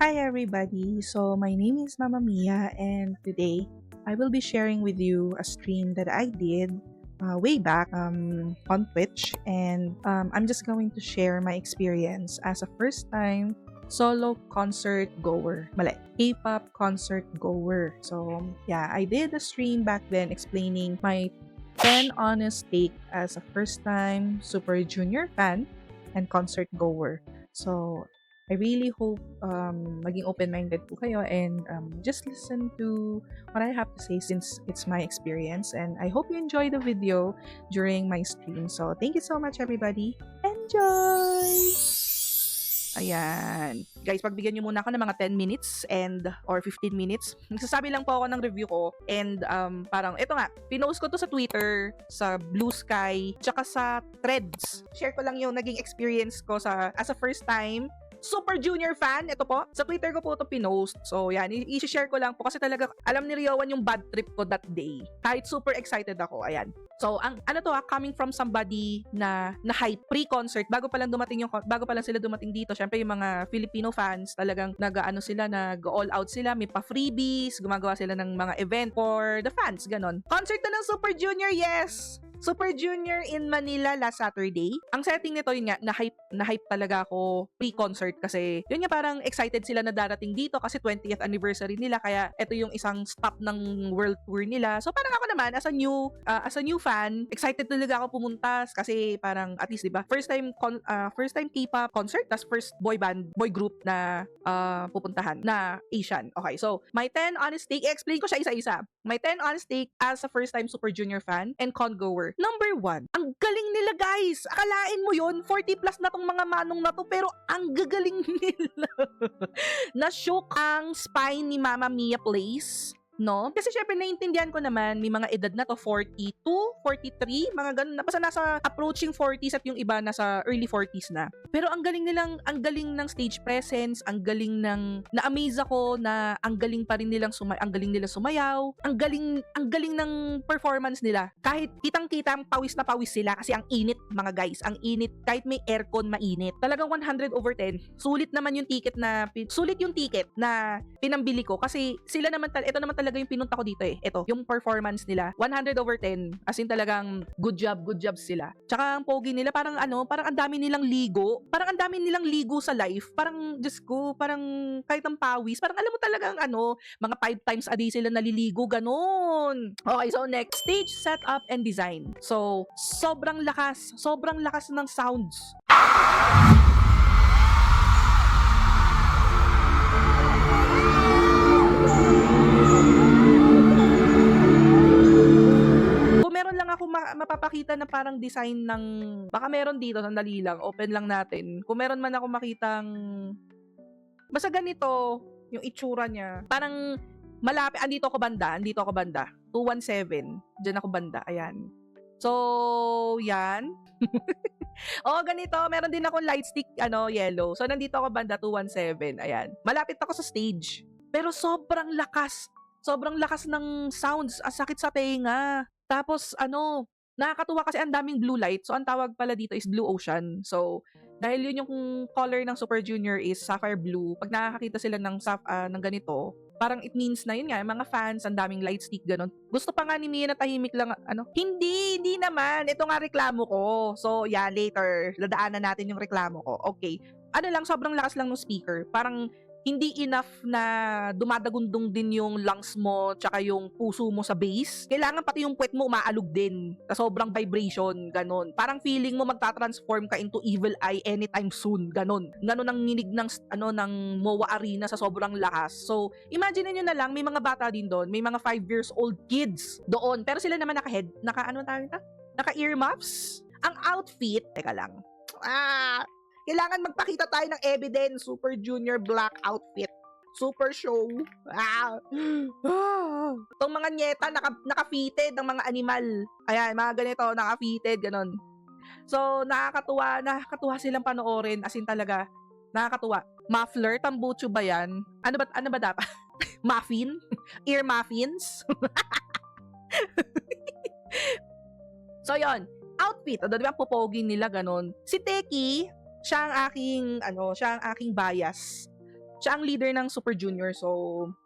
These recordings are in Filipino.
Hi everybody, so my name is Mama Mia and today I will be sharing with you a stream that I did way back on Twitch, and I'm just going to share my experience as a first time solo concert goer. Mali, K-pop concert goer. So yeah, I did a stream back then explaining my 10 honest take as a first time Super Junior fan and concert goer. So I really hope maging open-minded po kayo and just listen to what I have to say since it's my experience. And I hope you enjoy the video during my stream. So thank you so much everybody. Enjoy! Ayan. Guys, pagbigyan nyo muna ako ng mga 10 minutes or 15 minutes. Nagsasabi lang po ako ng review ko and parang, ito nga, pinost ko to sa Twitter, sa Blue Sky, tsaka sa Threads. Share ko lang yung naging experience ko as a first time Super Junior fan. Ito po, sa Twitter ko po ito pinost. So yan, i-share ko lang po kasi talaga alam ni Riowan yung bad trip ko that day. Kahit super excited ako, ayan. So, coming from somebody na hype pre-concert bago pa lang sila dumating dito. Syempre yung mga Filipino fans talagang nag-all out sila, may pa freebies, gumagawa sila ng mga event for the fans, ganon. Concert na ng Super Junior, yes. Super Junior in Manila last Saturday. Ang setting nito yun nga, na-hype talaga ako pre-concert kasi yun nga parang excited sila na darating dito kasi 20th anniversary nila kaya ito yung isang stop ng world tour nila. So parang ako naman as a new fan, excited talaga ako pumunta kasi parang at least 'di ba? First time K-pop concert, tas first boy group na pupuntahan na Asian. Okay, so my 10 honest take, explain ko siya isa-isa. My 10 honest take as a first time Super Junior fan and con-goer. Number 1, ang galing nila guys. Akalain mo yon 40 plus na tong mga manong na to pero ang gagaling nila. Na-shook ang spine ni Mama Mia Place. No? Kasi syempre naiintindihan ko naman may mga edad na to 42, 43, mga ganun na basta nasa approaching 40s at yung iba nasa early 40s na. Pero ang galing ng stage presence, ang galing na-amaze ako na ang galing pa rin nilang sumayaw, ang galing ng performance nila. Kahit kitang-kita pawis na pawis sila kasi ang init mga guys, ang init kahit may aircon mainit. Talagang 100/10. Sulit yung ticket na pinambili ko kasi ito naman talaga yung pinunta ko dito eh. Ito, yung performance nila, 100/10. As in talagang good job sila. Tsaka ang pogi nila, parang ang dami nilang ligo. Parang ang dami nilang ligo sa life. Parang, Diyos ko, parang kahit ang pawis, parang alam mo talagang mga 5 times a day sila naliligo, ganun. Okay, so next, stage setup and design. So, sobrang lakas ng sounds. Meron lang ako mapapakita na parang design ng baka meron dito, sandali lang, open lang natin. Kung meron man ako makitang basta ganito yung itsura niya. Parang malapit, andito ako banda, 217. Diyan ako banda, ayan. So, yan. Ganito, meron din akong light stick, yellow. So, nandito ako banda, 217, ayan. Malapit ako sa stage. Pero sobrang lakas ng sounds, ang sakit sa tenga. Tapos nakakatuwa kasi ang daming blue light. So ang tawag pala dito is blue ocean. So dahil yun yung color ng Super Junior is sapphire blue. Pag nakakakita sila ng ganito, parang it means na yun nga, mga fans, ang daming light stick ganon. Gusto pa nga ni Mia na tahimik lang Hindi naman. Ito nga reklamo ko. So yeah, later dadaanan natin yung reklamo ko. Okay. Sobrang lakas lang ng speaker. Parang hindi enough na dumadagundong din yung lungs mo tsaka yung puso mo sa bass. Kailangan pati yung puwet mo umaalog din sa sobrang vibration, ganon. Parang feeling mo magta-transform ka into Evil Eye anytime soon, ganon. Ganon ang nginig ng MOA Arena sa sobrang lakas. So, imagine niyo na lang, may mga bata din doon, may mga 5 years old kids doon. Pero sila naman naka-earmuffs. Ang outfit, teka lang. Kailangan magpakita tayo ng evidence. Super Junior black outfit. Super show. Itong mga nyeta, naka-fitted ng mga animal. Ayan, mga ganito, naka-fitted, ganon. So, nakakatuwa silang panoorin. As in talaga, nakakatuwa. Muffler, tambucho ba yan? Ano ba dapat? Muffin? Ear muffins? So, yon outfit. Di ba, pupogi nila, ganon. Si Teki, siya ang aking bias. Siya ang leader ng Super Junior. So,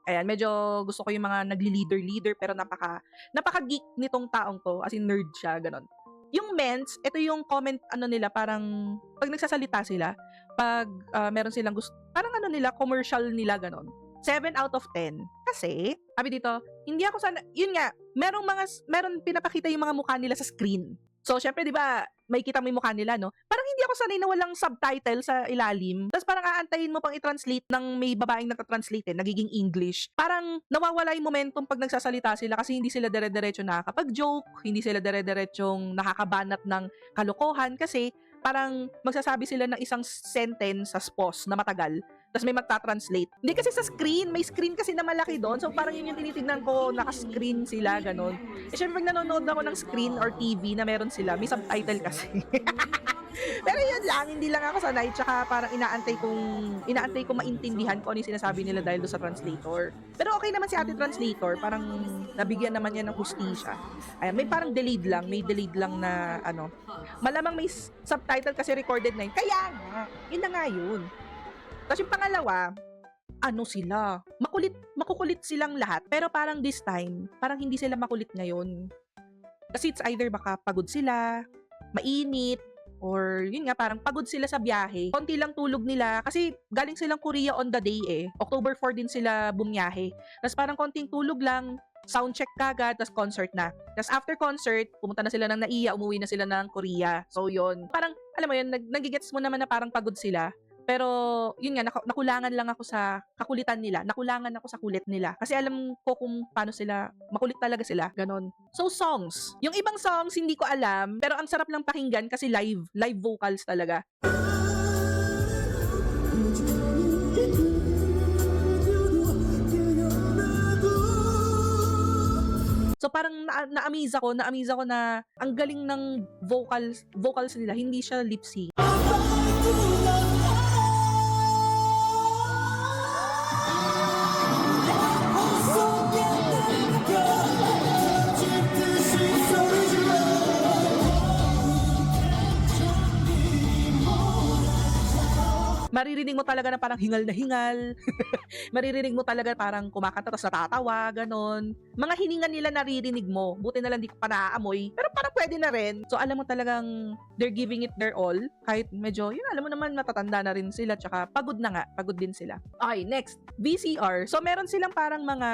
ayan, medyo gusto ko yung mga nagli-leader pero napaka-geek nitong taong to. As in, nerd siya, ganon. Yung Mens, ito yung comment nila, parang pag nagsasalita sila, pag meron silang gusto, parang nila, commercial nila, ganon. 7 out of 10. Kasi, sabi dito, hindi ako sana, yun nga, meron pinapakita yung mga mukha nila sa screen. So, syempre, di ba, may kita mo yung mukha nila, no? Parang hindi ako sanay na walang subtitle sa ilalim. Tapos parang aantayin mo pang i-translate ng may babaeng nagtatranslate, nagiging English. Parang nawawala yung momentum pag nagsasalita sila kasi hindi sila dire-diretso nakakapag-joke, hindi sila dire-diretsong nakakabanat ng kalokohan kasi parang magsasabi sila ng isang sentence sa pause na matagal. Tapos may magta-translate. Hindi kasi sa screen, may screen kasi na malaki doon. So parang yun yung tinitignan ko, naka-screen sila, ganun. Eh syempre pag nanonood ako ng screen or TV na meron sila, may subtitle kasi. Pero yun lang, hindi lang ako sanay. Tsaka parang inaantay kong maintindihan kung ano yung sinasabi nila dahil doon sa translator. Pero okay naman si ate translator, parang nabigyan naman niya ng hustisya. Ayan, may parang delayed lang na malamang may subtitle kasi recorded na yun. Kaya nga, yun na nga yun. Tapos yung pangalawa, sila? Makukulit silang lahat. Pero parang this time, parang hindi sila makulit ngayon. Kasi it's either baka pagod sila, mainit, or yun nga, parang pagod sila sa biyahe. Konti lang tulog nila kasi galing silang Korea on the day October 4 din sila bumiyahe. Tapos parang konting tulog lang, sound check kagad, tapos concert na. Tapos after concert, pumunta na sila ng Naiya, umuwi na sila ng Korea. So yun, parang alam mo yun, nagigets mo naman na parang pagod sila. Pero, yun nga, nakulangan lang ako sa kakulitan nila. Nakulangan ako sa kulit nila. Kasi alam ko kung paano sila, makulit talaga sila. Ganon. So, songs. Yung ibang songs, hindi ko alam. Pero ang sarap lang pakinggan kasi live vocals talaga. So parang na-amaze ako na ang galing ng vocals nila, hindi siya lip sync. Maririnig mo talaga na parang hingal na hingal. Maririnig mo talaga parang kumakanta tapos natatawa, ganon. Mga hininga nila naririnig mo. Buti na lang di ko pa naaamoy. Pero parang pwede na rin. So alam mo talagang they're giving it their all. Kahit medyo, yun, alam mo naman matatanda na rin sila. Tsaka pagod na nga. Pagod din sila. Okay, next. VCR. So meron silang parang mga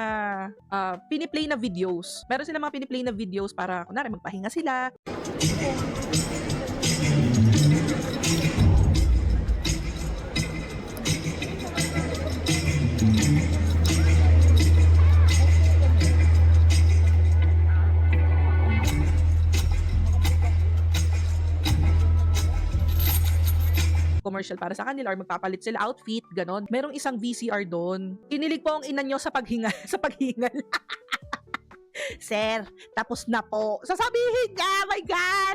piniplay na videos. Meron silang mga piniplay na videos para, kunwari, magpahinga sila. Commercial para sa kanila or magpapalit sila outfit, ganon. Merong isang VCR doon. Kinilig po ang ina nyo sa paghingal. Sir, tapos na po. Sasabihin niya,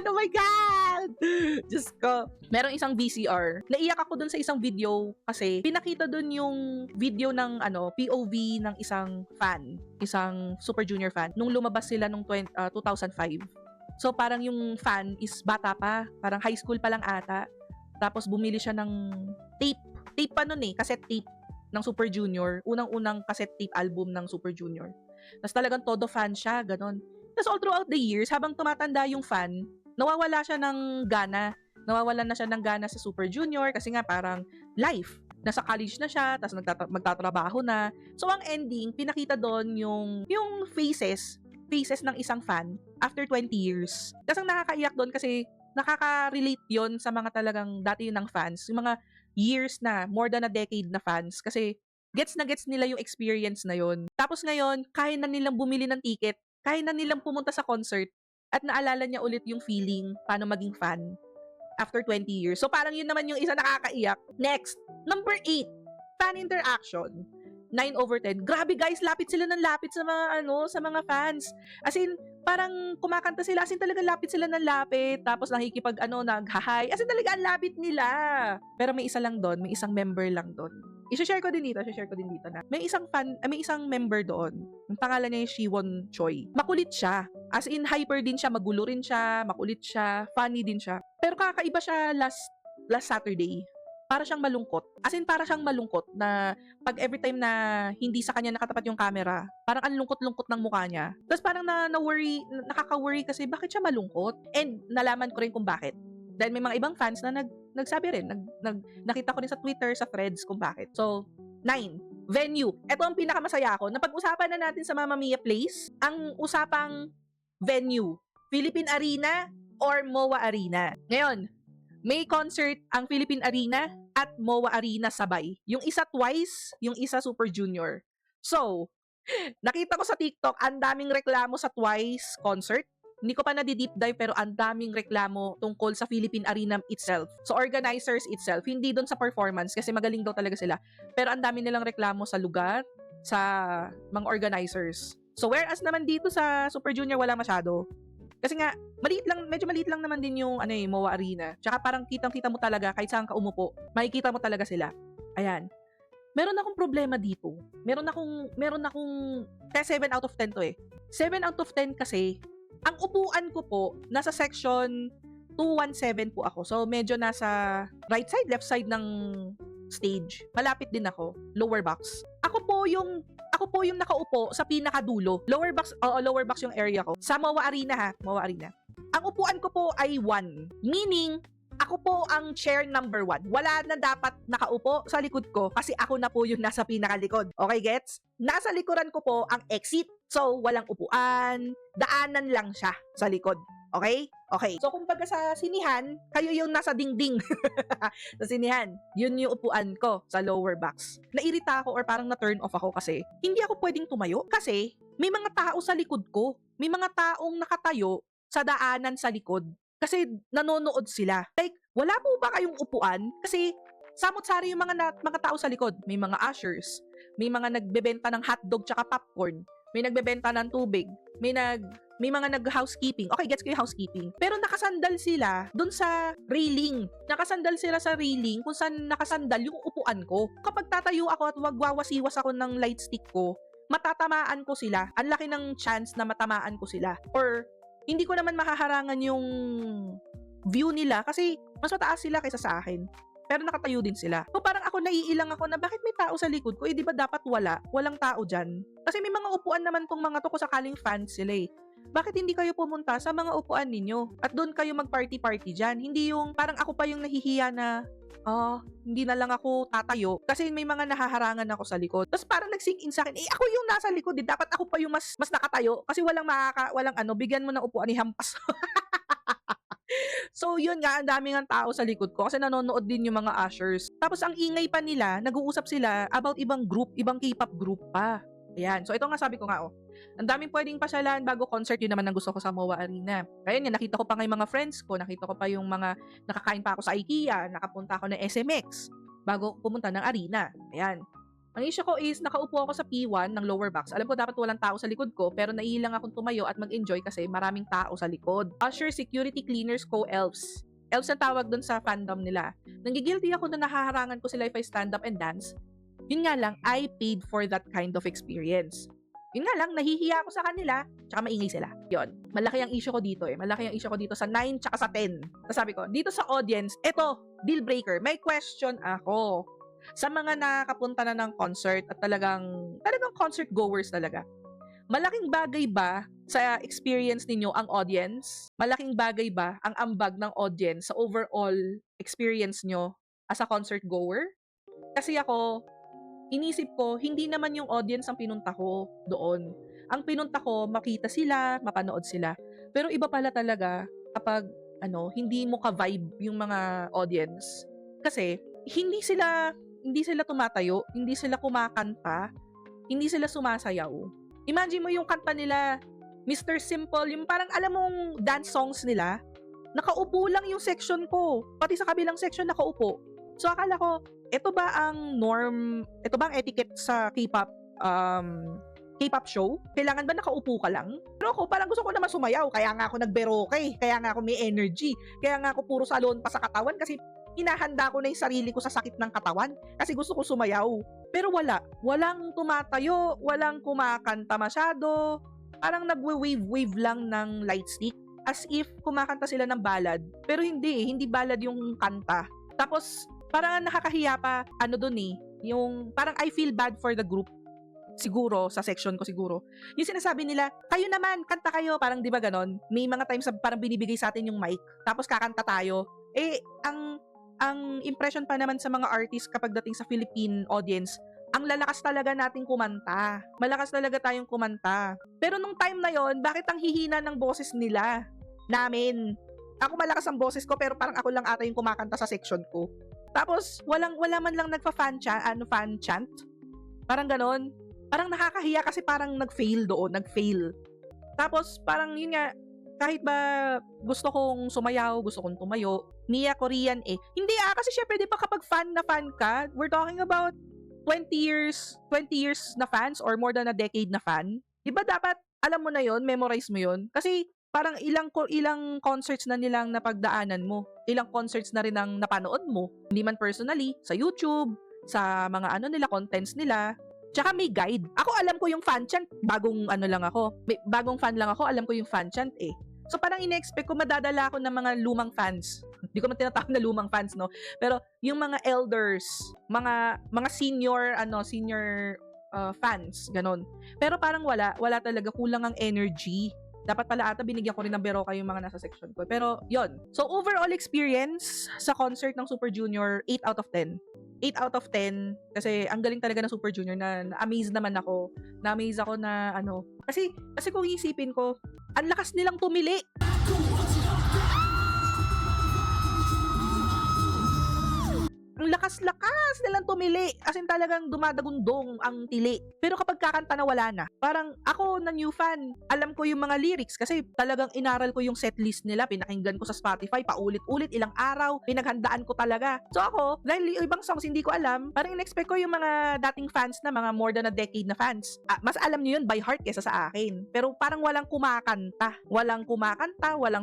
oh my God. Diyos ko. Merong isang VCR. Naiyak ako dun sa isang video kasi pinakita dun yung video ng POV ng isang fan, isang Super Junior fan, nung lumabas sila nung 2005. So parang yung fan is bata pa, parang high school pa lang ata. Tapos bumili siya ng tape pa nun cassette tape ng Super Junior, unang-unang cassette tape album ng Super Junior. Tapos talagang todo fan siya, ganon. Tapos all throughout the years, habang tumatanda yung fan, nawawala na siya ng gana sa Super Junior kasi nga parang life. Nasa college na siya, tapos magtatrabaho na. So ang ending, pinakita doon yung faces ng isang fan after 20 years. Tapos ang nakakaiyak doon kasi nakaka-relate yon sa mga talagang dati yun ng fans. Yung mga years na, more than a decade na fans. Kasi gets nila yung experience na yon. Tapos ngayon, kaya na nilang bumili ng ticket, kaya na nilang pumunta sa concert, at naalala niya ulit yung feeling paano maging fan after 20 years. So parang yun naman yung isa nakakaiyak. Next, number 8, fan interaction. 9/10. Grabe guys, lapit sila ng lapit sa mga sa mga fans. As in, parang kumakanta sila, as in talaga lapit sila ng lapit, tapos nakikipag nag-hi. As in talaga ang lapit nila. Pero may isa lang doon, may isang member lang doon. I-share ko din dito na may isang member doon. Ang pangalan niya yung Shiwon Choi. Makulit siya. As in hyper din siya, magulo rin siya, makulit siya, funny din siya. Pero kakaiba siya last Saturday. para siyang malungkot. As in, para siyang malungkot na pag every time na hindi sa kanya nakatapat yung camera, parang ang lungkot-lungkot ng mukha niya. Tapos parang na-worry, nakaka-worry kasi bakit siya malungkot? And nalaman ko rin kung bakit. Dahil may mga ibang fans na nagsabi rin, nakita ko rin sa Twitter, sa threads kung bakit. So, 9. Venue. Ito ang pinakamasaya ko. Napag-usapan na natin sa Mamma Mia Place, ang usapang venue. Philippine Arena or MOA Arena. Ngayon, may concert ang Philippine Arena at MOA Arena sabay. Yung isa Twice, yung isa Super Junior. So, nakita ko sa TikTok, ang daming reklamo sa Twice concert. Hindi ko pa na-deep dive pero ang daming reklamo tungkol sa Philippine Arena itself. So, organizers itself, hindi doon sa performance kasi magaling daw talaga sila. Pero ang dami nilang reklamo sa lugar, sa mga organizers. So, whereas naman dito sa Super Junior, wala masyado. Kasi nga, medyo maliit lang naman din yung MOA Arena. Tsaka parang kitang-kita mo talaga, kahit saan ka umupo, makikita mo talaga sila. Ayan. Meron akong problema dito. Meron akong, kaya 7 out of 10 to eh. 7 out of 10 kasi, ang upuan ko po, nasa section 217 po ako. So, medyo nasa right side, left side ng stage. Malapit din ako. Lower box. Ako po yung nakaupo sa pinakadulo. Lower box yung area ko. Sa MOA Arena ha. MOA Arena. Ang upuan ko po ay 1. Meaning, ako po ang chair number 1. Wala na dapat nakaupo sa likod ko kasi ako na po yung nasa pinakalikod. Okay, gets? Nasa likuran ko po ang exit. So, walang upuan. Daanan lang siya sa likod. Okay? Okay. So, kumbaga sa sinihan, kayo yung nasa dingding. Sa sinihan, yun yung upuan ko sa lower box. Nairita ako or parang na-turn off ako kasi hindi ako pwedeng tumayo kasi may mga tao sa likod ko. May mga taong nakatayo sa daanan sa likod kasi nanonood sila. Like, wala po ba kayong upuan? Kasi samot-sari yung mga tao sa likod. May mga ushers, may mga nagbebenta ng hotdog tsaka popcorn, may nagbebenta ng tubig, may mga nag-housekeeping. Okay, gets ko yung housekeeping. Pero nakasandal sila dun sa railing. Nakasandal sila sa railing kung saan nakasandal yung upuan ko. Kapag tatayo ako at wagwawasiwas ako ng light stick ko, matatamaan ko sila. Ang laki ng chance na matamaan ko sila. Or, hindi ko naman mahaharangan yung view nila kasi mas mataas sila kaysa sa akin. Pero nakatayo din sila. So parang ako naiilang ako na bakit may tao sa likod ko? Eh di ba dapat walang tao dyan? Kasi may mga upuan naman tong mga to kung sakaling fans sila eh. Bakit hindi kayo pumunta sa mga upuan ninyo? At doon kayo mag-party-party dyan. Hindi yung parang ako pa yung nahihiya na hindi na lang ako tatayo kasi may mga nahaharangan ako sa likod. Tapos parang nag-sink in sa akin, ako yung nasa likod, dapat ako pa yung mas nakatayo kasi walang bigyan mo ng upuan ni hampas. So yun nga, ang daming ang tao sa likod ko kasi nanonood din yung mga ushers. Tapos ang ingay pa nila, nag-uusap sila about ibang group, ibang K-pop group pa. Ayan. So ito nga sabi ko nga ang daming pwedeng pasyalan bago concert, yun naman ang gusto ko sa MOA Arena. Kaya nga, nakita ko pa nga yung mga friends ko, nakita ko pa yung mga nakakain pa ako sa IKEA, nakapunta ako ng SMX bago pumunta ng arena. Ayan. Ang issue ko is, nakaupo ako sa P1 ng lower box. Alam ko dapat walang tao sa likod ko, pero naiilang akong tumayo at mag-enjoy kasi maraming tao sa likod. Usher, security, cleaners, co-elves. Elves ang tawag dun sa fandom nila. Nanggigilty ako na nahaharangan ko sila if I stand up and dance. Yun nga lang, I paid for that kind of experience. Yun nga lang, nahihiya ako sa kanila, tsaka maingay sila. Yun. Malaki ang issue ko dito eh. Malaki ang issue ko dito sa 9 tsaka sa 10. Sabi ko, dito sa audience, eto, deal breaker. May question ako. Sa mga nakapunta na ng concert at talagang concert goers talaga. Malaking bagay ba sa experience ninyo ang audience? Malaking bagay ba ang ambag ng audience sa overall experience nyo as a concert goer? Kasi ako, inisip ko, hindi naman yung audience ang pinunta ko doon. Ang pinunta ko, makita sila, mapanood sila. Pero iba pala talaga kapag hindi mo ka-vibe yung mga audience. Kasi hindi sila tumatayo, hindi sila kumakanta, hindi sila sumasayaw. Imagine mo yung kanta nila, Mr. Simple, yung parang alam mong dance songs nila, nakaupo lang yung section ko. Pati sa kabilang section nakaupo. So akala ko, ito ba ang norm, ito ba ang etiquette sa K-pop show? Kailangan ba nakaupo ka lang? Pero ako, parang gusto ko naman sumayaw. Kaya nga ako nagberoke. Kaya nga ako may energy. Kaya nga ako puro salon pa sa katawan kasi hinahanda ko na yung sarili ko sa sakit ng katawan kasi gusto ko sumayaw. Pero walang tumatayo, walang kumakanta masyado. Parang nagwe-wave lang ng light stick as if kumakanta sila ng ballad. Pero hindi ballad yung kanta. Tapos parang nakakahiya pa, dun eh, yung parang I feel bad for the group. Siguro, sa section ko siguro. Yung sinasabi nila, kayo naman, kanta kayo. Parang di ba ganon? May mga times na parang binibigay sa atin yung mic, tapos kakanta tayo. Eh, ang impression pa naman sa mga artist kapag dating sa Philippine audience, ang lalakas talaga nating kumanta. Malakas talaga tayong kumanta. Pero nung time na yon, bakit ang hihina ng boses nila? Namin. Ako malakas ang boses ko, pero parang ako lang ata yung kumakanta sa section ko. Tapos, wala man lang fan chant. Parang ganon. Parang nakakahiya kasi parang nag-fail. Tapos parang yun nga, kahit ba gusto kong sumayaw, gusto kong tumayo, Mia Korean eh. Hindi kasi syempre di ba kapag fan ka, we're talking about 20 years na fans or more than a decade na fan. Di ba dapat alam mo na yon, memorize mo yon? Kasi parang ilang concerts na nilang napagdaanan mo. Ilang concerts na rin ang napanood mo. Hindi man personally, sa YouTube, sa mga contents nila. Tsaka may guide. Ako alam ko yung fan chant, bagong fan lang ako, alam ko yung fan chant eh. So parang ine-expect ko madadala ako ng mga lumang fans. Hindi ko man tinatawag na lumang fans, no? Pero yung mga elders, mga senior fans, ganon. Pero parang wala talaga, kulang ang energy. Dapat pala ata binigyan ko rin ng Beroka yung mga nasa section ko. Pero yon. So overall experience sa concert ng Super Junior, 8 out of 10. 8 out of 10 kasi ang galing talaga ng Super Junior, na-amaze naman ako. Na-amaze ako na Kasi kung isipin ko, ang lakas nilang tumili. Ang lakas-lakas nilang tumili. As in talagang dumadagundong ang tili. Pero kapag kakanta na wala na, parang ako na new fan, alam ko yung mga lyrics kasi talagang inaral ko yung setlist nila, pinakinggan ko sa Spotify, paulit-ulit, ilang araw, pinaghandaan ko talaga. So ako, dahil yung ibang songs hindi ko alam, parang in-expect ko yung mga dating fans na mga more than a decade na fans. Mas alam nyo yun by heart kesa sa akin. Pero parang walang kumakanta, walang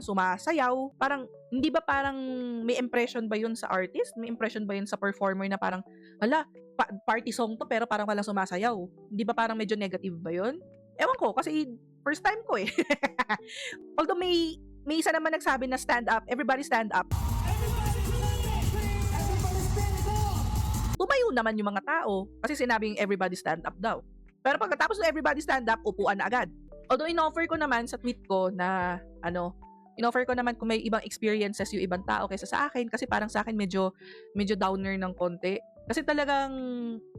sumasayaw. Parang hindi ba parang may impression ba yun sa artist? May impression ba yun sa performer na parang, party song to pero parang walang sumasayaw? Hindi ba parang medyo negative ba yun? Ewan ko, kasi first time ko eh. Although may isa naman nagsabi na stand up, everybody stand up. Tumayo naman yung mga tao kasi sinabing everybody stand up daw. Pero pagkatapos ng everybody stand up, upuan na agad. Although in-offer ko naman sa tweet ko na in-offer ko naman kung may ibang experiences yung ibang tao kaysa sa akin, kasi parang sa akin medyo downer ng konti. Kasi talagang,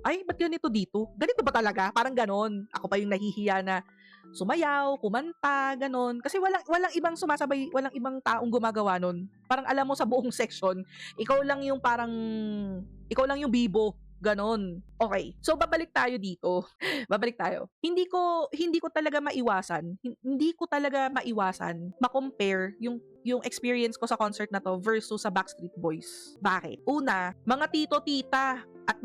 ba't ganito dito? Ganito ba talaga? Parang ganon. Ako pa yung nahihiya na sumayaw, kumanta, ganon. Kasi walang ibang sumasabay, walang ibang taong gumagawa nun. Parang alam mo sa buong section, ikaw lang yung bibo. Ganon. Okay. So, babalik tayo dito. Hindi ko talaga maiwasan ma-compare yung experience ko sa concert na to versus sa Backstreet Boys. Bakit? Una, mga tito-tita at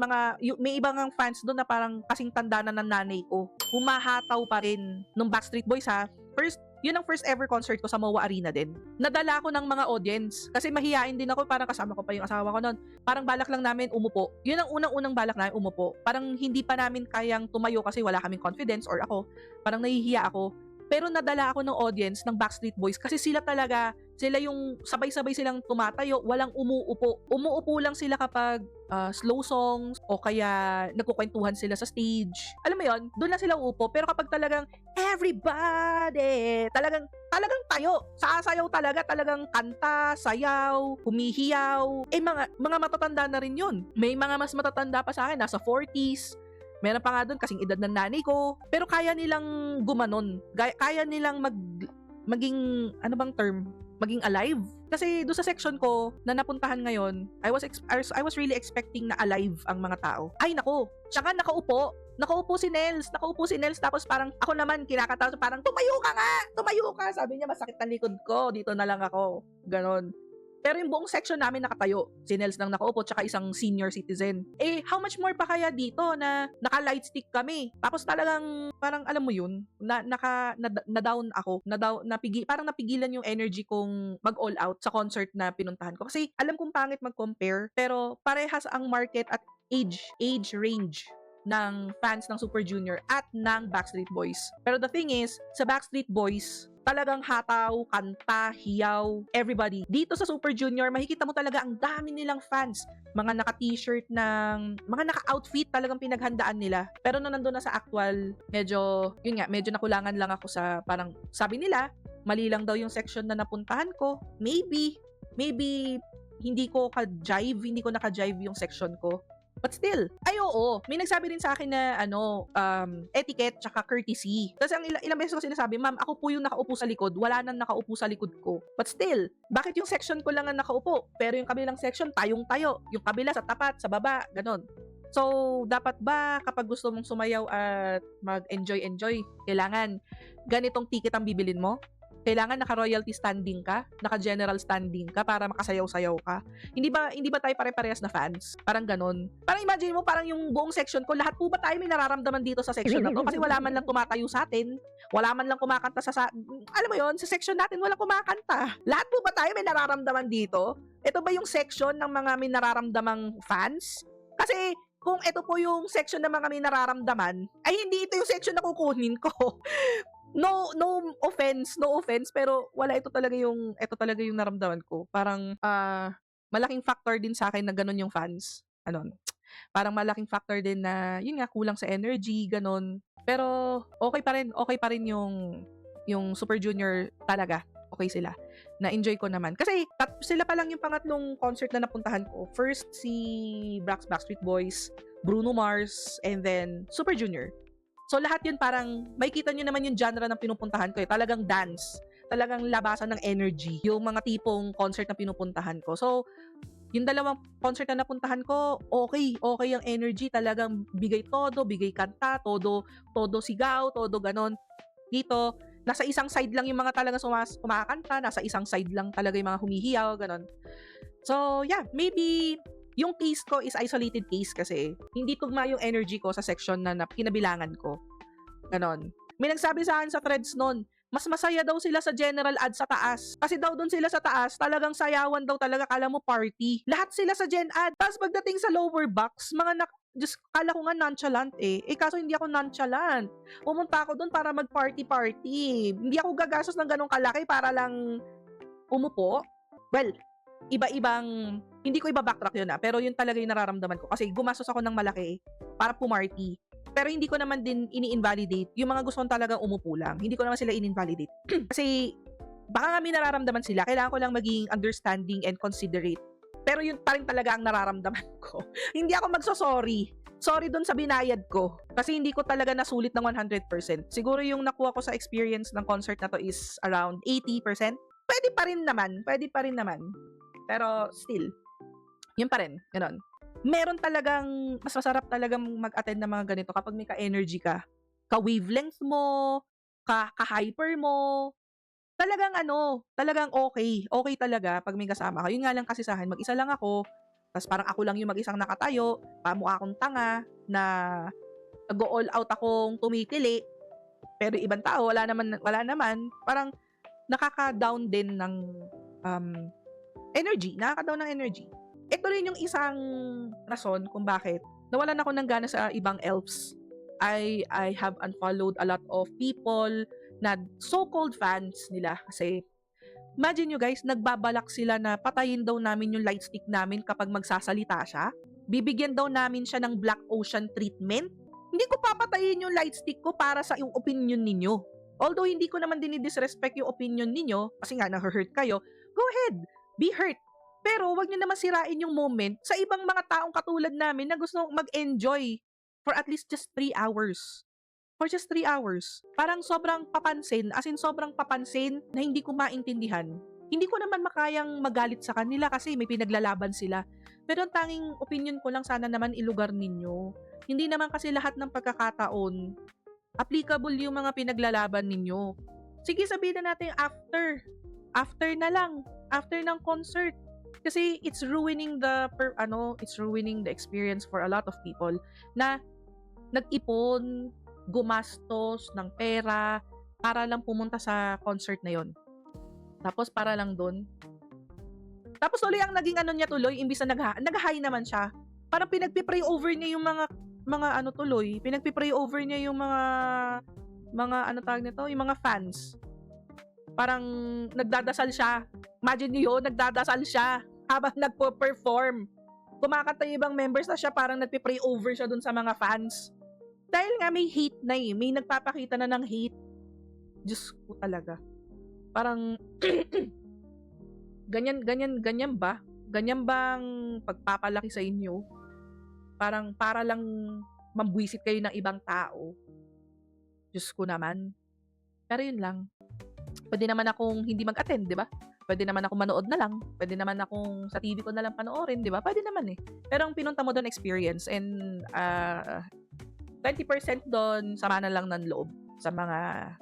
may ibang fans doon na parang kasing tanda na ng nanay ko. Humahataw pa rin nung Backstreet Boys ha. Yun ang first ever concert ko sa MOA Arena din. Nadala ko ng mga audience kasi mahihain din ako, parang kasama ko pa yung asawa ko noon. Parang balak lang namin umupo. Yun ang unang balak namin, umupo. Parang hindi pa namin kayang tumayo kasi wala kaming confidence, or ako, parang nahihiya ako. Pero nadala ako ng audience ng Backstreet Boys kasi sila yung sabay-sabay silang tumatayo, walang umuupo. Umuupo lang sila kapag slow songs o kaya nagkukwentuhan sila sa stage. Alam mo yon, doon lang sila uupo. Pero kapag talagang everybody, talagang tayo, sasayaw talagang kanta, sayaw, humihiyaw. Mga matatanda na rin yun. May mga mas matatanda pa sa akin, nasa 40s. Meron pa nga doon kasing edad ng nanay ko. Pero kaya nilang gumanon. Kaya nilang maging, maging alive. Kasi doon sa section ko na napuntahan ngayon, I was really expecting na alive ang mga tao. Ay nako, siya nga nakaupo si Nels, tapos parang ako naman kinakatawa, parang tumayo ka, sabi niya masakit ang likod ko, dito na lang ako, ganon. Pero yung buong section namin nakatayo. Si Nels lang nakaupo, tsaka isang senior citizen. How much more pa kaya dito na naka-light stick kami? Tapos talagang, parang alam mo yun, na-down ako. Parang napigilan yung energy kong mag-all out sa concert na pinuntahan ko. Kasi alam kong pangit mag-compare, pero parehas ang market at age range ng fans ng Super Junior at ng Backstreet Boys. Pero the thing is, sa Backstreet Boys, Talagang hataw, kanta, hiyaw, everybody. Dito sa Super Junior, makikita mo talaga ang dami nilang fans. Mga naka-t-shirt ng, mga naka-outfit talagang pinaghandaan nila. Pero nung nandun na sa actual, medyo, yun nga, medyo nakulangan lang ako sa parang, sabi nila, mali lang daw yung section na napuntahan ko. Maybe, hindi ko naka-jive yung section ko. But still, ay oo, may nagsabi rin sa akin na etiquette tsaka courtesy. Kasi ang ilang beses ko sinasabi, ma'am, ako po yung nakaupo sa likod, wala nang nakaupo sa likod ko. But still, bakit yung section ko lang ang nakaupo, pero yung kabilang section tayong-tayo, yung kabila sa tapat, sa baba, ganon. So, dapat ba kapag gusto mong sumayaw at mag-enjoy, kailangan ganitong ticket ang bibilin mo? Kailangan naka-royalty standing ka, naka-general standing ka para makasayaw-sayaw ka. Hindi ba tayo pare-parehas na fans? Parang ganon. Parang imagine mo, parang yung buong section ko, lahat po ba tayo may nararamdaman dito sa section na to? Kasi wala man lang tumatayo sa atin, wala man lang kumakanta alam mo yon, sa section natin walang kumakanta. Lahat po ba tayo may nararamdaman dito? Ito ba yung section ng mga may nararamdamang fans? Kasi kung ito po yung section ng mga may nararamdaman, ay hindi ito yung section na kukunin ko. No offense, pero ito talaga yung naramdaman ko. Parang malaking factor din sa akin na ganun yung fans. Parang malaking factor din na yun nga, kulang sa energy, ganun. Pero okay pa rin yung Super Junior talaga. Okay sila. Na-enjoy ko naman. Kasi sila pa lang yung pangatlong concert na napuntahan ko. First si Backstreet Boys, Bruno Mars, and then Super Junior. So lahat yun parang, makikita nyo naman yung genre ng pinupuntahan ko eh. Talagang dance. Talagang labasan ng energy. Yung mga tipong concert na pinupuntahan ko. So, yung dalawang concert na napuntahan ko, okay yung energy. Talagang bigay todo, bigay kanta, todo sigaw, todo ganon. Dito, nasa isang side lang yung mga talagang kumakanta, nasa isang side lang talaga yung mga humihiyaw, ganon. So, yeah, maybe yung case ko is isolated case kasi hindi tugma yung energy ko sa section na kinabilangan ko. Ganon. May nagsabi sa akin sa threads nun, mas masaya daw sila sa general ad sa taas. Kasi daw dun sila sa taas, talagang sayawan daw talaga, kala mo party. Lahat sila sa gen ad. Tapos pagdating sa lower box, just kala ko nga nonchalant eh. Kaso hindi ako nonchalant. Pumunta ako dun para mag-party-party. Hindi ako gagastos ng ganong kalaki para lang umupo. Well, iba-ibang, hindi ko iba-backtrack yun pero yun talaga yung nararamdaman ko kasi gumastos ako ng malaki para pumarty. Pero hindi ko naman din ini-invalidate yung mga gusto talagang umupo lang. Hindi ko naman sila in-invalidate. Kasi baka nga may nararamdaman sila, kailangan ko lang maging understanding and considerate. Pero yun pa rin talaga ang nararamdaman ko. Hindi ako magsosorry. Sorry dun sa binayad ko. Kasi hindi ko talaga nasulit ng 100%. Siguro yung nakuha ko sa experience ng concert na to is around 80%. Pwede pa rin naman. Pero still, yun pa rin, gano'n. Meron talagang, mas masarap talagang mag-attend ng mga ganito kapag may ka-energy ka. Ka-wavelength mo, ka-hyper mo. Talagang okay. Okay talaga pag may kasama ka. Yun nga lang kasi sa akin, mag-isa lang ako. Tapos parang ako lang yung mag-isang nakatayo. Pamukha akong tanga na nag-all out akong tumitili. Pero ibang tao, wala naman. Parang nakaka-down din ng energy. Nakaka-down ng energy. Ito rin yung isang rason kung bakit nawalan ako ng gana sa ibang elves. I have unfollowed a lot of people na so-called fans nila kasi imagine nyo guys, nagbabalak sila na patayin daw namin yung light stick namin kapag magsasalita siya. Bibigyan daw namin siya ng Black Ocean treatment. Hindi ko papatayin yung light stick ko para sa yung opinion ninyo. Although hindi ko naman dinidisrespect yung opinion ninyo kasi nga na-hurt kayo, go ahead, be hurt. Pero wag nyo naman sirain yung moment sa ibang mga taong katulad namin na gusto mag-enjoy for at least just 3 hours. For just 3 hours. Parang sobrang papansin na hindi ko maintindihan. Hindi ko naman makayang magalit sa kanila kasi may pinaglalaban sila. Pero ang tanging opinion ko lang, sana naman ilugar ninyo. Hindi naman kasi lahat ng pagkakataon applicable yung mga pinaglalaban ninyo. Sige, sabihin na natin after. After na lang. After ng concert. Kasi it's ruining the experience for a lot of people na nag-ipon, gumastos ng pera para lang pumunta sa concert na yon. Tapos para lang doon. Tapos tuloy ang naging niya tuloy, imbis na nag-high naman siya. Parang pinagpi-pray over niya yung mga pinagpi-pray over niya yung mga tawag nito, yung mga fans. Parang nagdadasal siya. Imagine niyo yun, nagdadasal siya habang nagpo-perform. Kumakanta yung ibang members na siya parang nagpe-pray over siya dun sa mga fans. Dahil nga may hate na eh. May nagpapakita na ng hate. Diyos ko talaga. Parang ganyan ba? Ganyan bang pagpapalaki sa inyo? Parang para lang mambwisit kayo ng ibang tao. Diyos ko naman. Pero yun lang. Pwede naman akong hindi mag-attend, di ba? Pwede naman akong manood na lang. Pwede naman akong sa TV ko na lang panoorin, di ba? Pwede naman eh. Pero ang pinunta mo doon experience and 20% doon sama na lang ng loob sa mga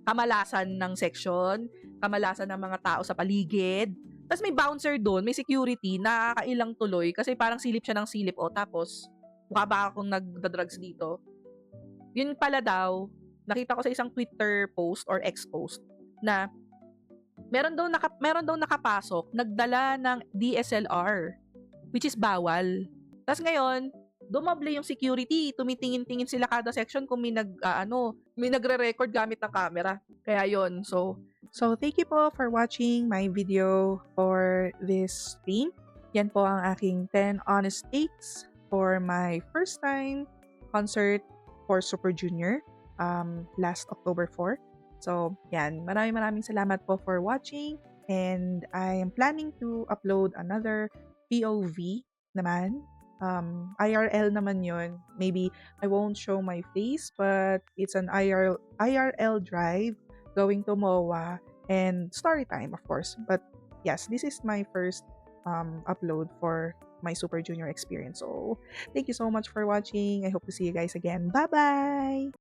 kamalasan ng section, kamalasan ng mga tao sa paligid. Tapos may bouncer doon, may security, nakakailang tuloy kasi parang silip siya ng silip. O tapos, mukha ba akong nagda-drugs dito? Yun pala daw, nakita ko sa isang Twitter post or X post na meron daw nakapasok, nagdala ng DSLR, which is bawal. Tapos ngayon, dumoble yung security, tumitingin-tingin sila kada section kung may may nagre-record gamit ng camera. Kaya yon. So thank you po for watching my video for this stream. Yan po ang aking 10 honest takes for my first time concert for Super Junior last October 4. So, yan. Maraming salamat po for watching. And I am planning to upload another POV naman. IRL naman yun. Maybe I won't show my face, but it's an IRL drive going to MOA and story time, of course. But yes, this is my first upload for my Super Junior experience. So, thank you so much for watching. I hope to see you guys again. Bye-bye!